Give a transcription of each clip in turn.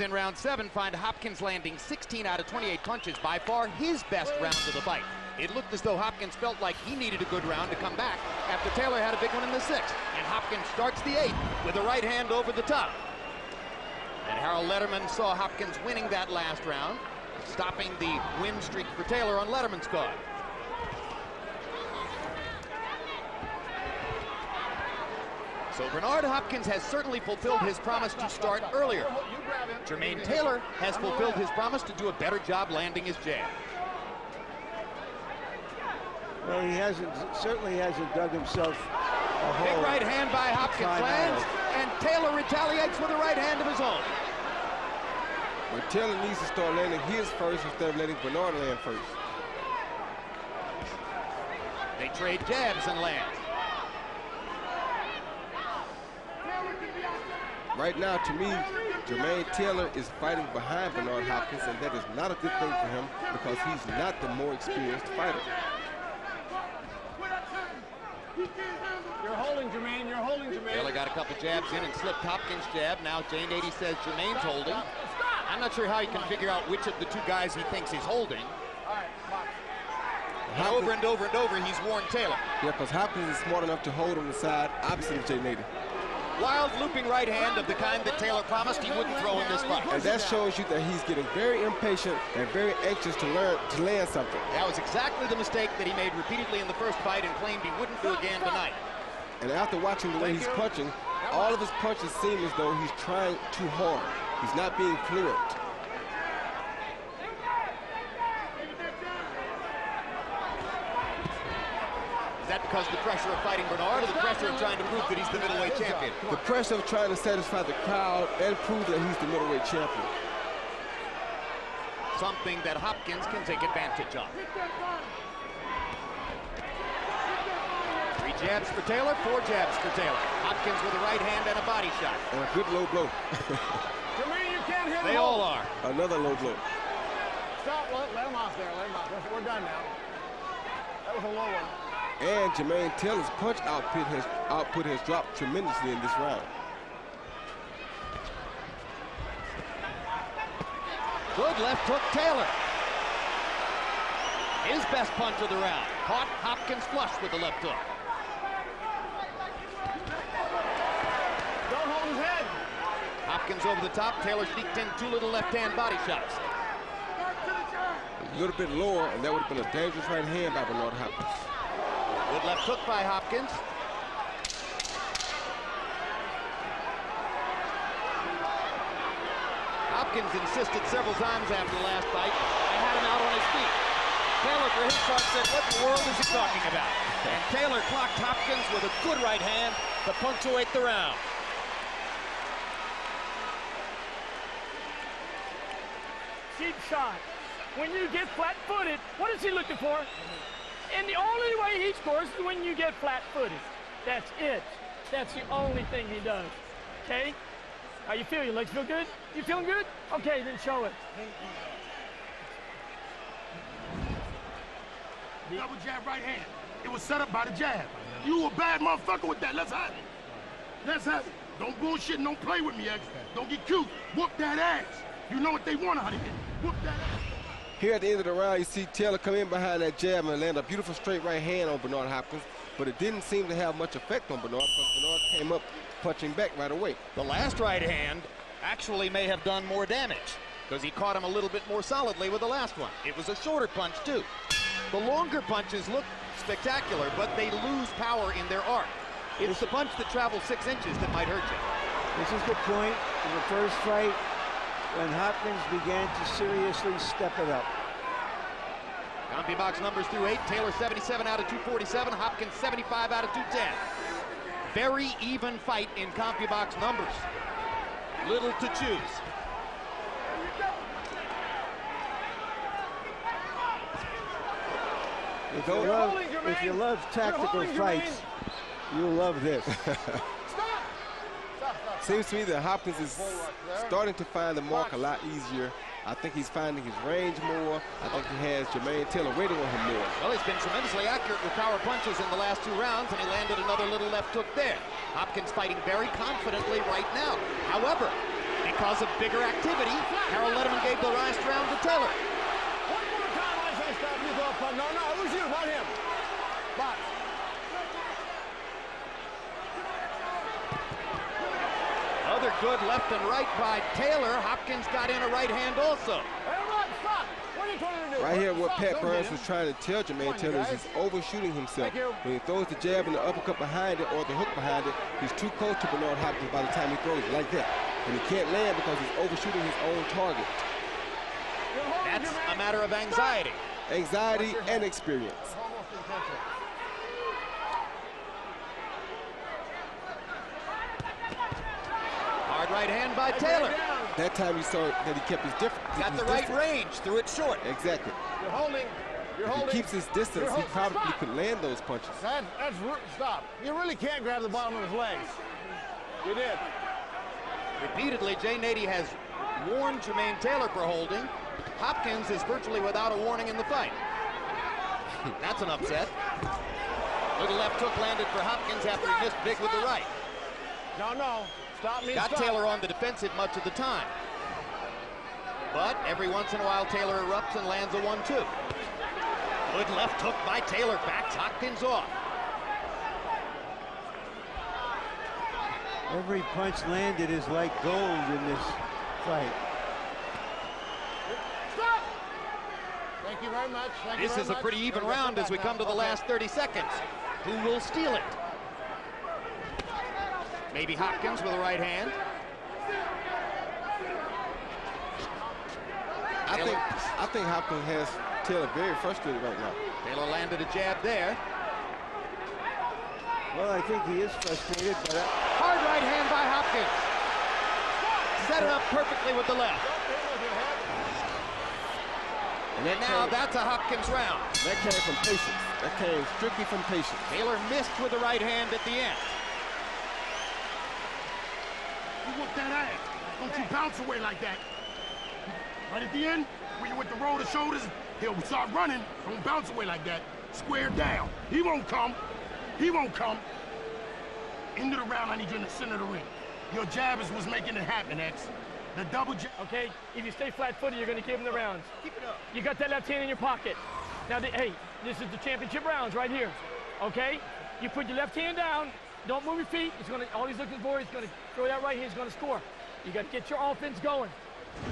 In round 7, find Hopkins landing 16 out of 28 punches, by far his best round of the fight. It looked as though Hopkins felt like he needed a good round to come back after Taylor had a big one in the 6th. And Hopkins starts the 8th with a right hand over the top. And Harold Lederman saw Hopkins winning that last round, stopping the win streak for Taylor on Lederman's card. So Bernard Hopkins has certainly fulfilled his promise to start earlier. Jermaine Taylor has fulfilled his promise to do a better job landing his jab. Well, he certainly hasn't dug himself a hole. Big right hand by Hopkins lands, and Taylor retaliates with a right hand of his own. But Taylor needs to start landing his first instead of letting Bernard land first. They trade jabs and lands. Right now, to me, Jermaine Taylor is fighting behind Bernard Hopkins, and that is not a good thing for him because he's not the more experienced fighter. You're holding, Jermaine. You're holding, Jermaine. Taylor got a couple jabs in and slipped Hopkins' jab. Now Jane 80 says Jermaine's holding. I'm not sure how he can figure out which of the two guys he thinks he's holding. And over and over and over, he's warned Taylor. Yeah, because Hopkins is smart enough to hold on the side opposite of Jane 80. Wild looping right hand of the kind that Taylor promised he wouldn't throw in this fight. And that shows you that he's getting very impatient and very anxious to land something. That was exactly the mistake that he made repeatedly in the first fight and claimed he wouldn't do again tonight. And after watching the way he's punching, all of his punches seem as though he's trying too hard. He's not being fluent. Is that because of the pressure of fighting Bernard or the pressure of trying to prove that he's the middleweight champion? The pressure of trying to satisfy the crowd and prove that he's the middleweight champion. Something that Hopkins can take advantage of. 3 jabs for Taylor, 4 jabs for Taylor. Hopkins with a right hand and a body shot. And a good low blow. Jermaine, you can't hit him. They all are. Another low blow. Stop, let him off there, let him off. We're done now. That was a low one. And Jermaine Taylor's punch output has dropped tremendously in this round. Good left hook, Taylor. His best punch of the round. Caught Hopkins flush with the left hook. Don't hold his head. Hopkins over the top. Taylor sneaked in 2 little left-hand body shots. A little bit lower, and that would have been a dangerous right hand by Bernard Hopkins. Good left hook by Hopkins. Hopkins insisted several times after the last fight. I had him out on his feet. Taylor, for his part, said, what in the world is he talking about? And Taylor clocked Hopkins with a good right hand to punctuate the round. Cheap shot. When you get flat-footed, what is he looking for? And the only way he scores is when you get flat-footed. That's it. That's the only thing he does. Okay? How you feel? Your legs feel good? You feeling good? Okay, then show it. Double jab right hand. It was set up by the jab. You a bad motherfucker with that. Let's have it. Let's have it. Don't bullshit and don't play with me, X. Don't get cute. Whoop that ass. You know what they want out of it. Whoop that ass. Here at the end of the round, you see Taylor come in behind that jab and land a beautiful straight right hand on Bernard Hopkins, but it didn't seem to have much effect on Bernard because Bernard came up punching back right away. The last right hand actually may have done more damage because he caught him a little bit more solidly with the last one. It was a shorter punch, too. The longer punches look spectacular, but they lose power in their arc. It's the punch that travels 6 inches that might hurt you. This is the point in the first fight when Hopkins began to seriously step it up. CompuBox numbers through 8. Taylor 77 out of 247. Hopkins 75 out of 210. Very even fight in CompuBox numbers. Little to choose. If you love tactical fights, you'll love this. Seems to me that Hopkins is starting to find the mark a lot easier. I think he's finding his range more. I think he has Jermaine Taylor waiting on him more. Well, he's been tremendously accurate with power punches in the last 2 rounds, and he landed another little left hook there. Hopkins fighting very confidently right now. However, Because of bigger activity, Harold Letterman gave the last round to Taylor. One more time, I say stop. You throw a punch. No, it was you, not him. Box. Other good left and right by Taylor. Hopkins got in a right hand also. Hey, Rod, stop. What are you trying to do? Right here, what Stop. Pat Don't Burns hit was him. trying to tell Jermaine Taylor is he's overshooting himself. Thank you. When he throws the jab and the uppercut behind it or the hook behind it, he's too close to Bernard Hopkins by the time he throws it like that. And he can't land because he's overshooting his own target. You're holding That's your man. a matter of anxiety. Anxiety and experience. Almost intentional. Hard right hand by Taylor. That time you saw that he kept his difference. Got the right range, threw it short. Exactly. You're holding. You're If he holding. keeps his distance, he probably could land those punches. Stop. You really can't grab the bottom of his legs. You did. Repeatedly, Jay Nady has warned Jermaine Taylor for holding. Hopkins is virtually without a warning in the fight. That's an upset. Little left hook landed for Hopkins after he missed big with the right. No. Stop me. Got Stop. Taylor on the defensive much of the time. But every once in a while, Taylor erupts and lands a 1-2. Good left hook by Taylor, backs Hopkins off. Every punch landed is like gold in this fight. Stop. Thank you very much. Thank you This very is a much. pretty even Gotta get round some as we back come to now. the Okay. last 30 seconds. Who will steal it? Maybe Hopkins with a right hand. I think Hopkins has Taylor very frustrated right now. Taylor landed a jab there. Well, I think he is frustrated, but Hard right hand by Hopkins. Set it up perfectly with the left. And now that's a Hopkins round. That came from patience. That came strictly from patience. Taylor missed with the right hand at the end. You whoop that ass. Don't you bounce away like that. Right at the end, when you with the roll of shoulders, he'll start running. Don't bounce away like that. Square down. He won't come. He won't come. End of the round, I need you in the center of the ring. Your jab is what's making it happen, X. The double jab. Okay, if you stay flat-footed, you're going to give him the rounds. Keep it up. You got that left hand in your pocket. Now, hey, this is the championship rounds right here. Okay, you put your left hand down. Don't move your feet. All he's looking for is going to throw that right hand. He's going to score. You got to get your offense going.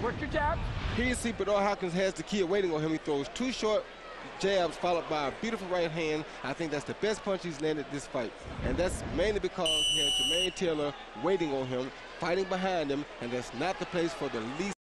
Work your jab. Here you see Bernard Hopkins has the kid waiting on him. He throws two short jabs followed by a beautiful right hand. I think that's the best punch he's landed this fight. And that's mainly because he had Jermaine Taylor waiting on him, fighting behind him, and that's not the place for the least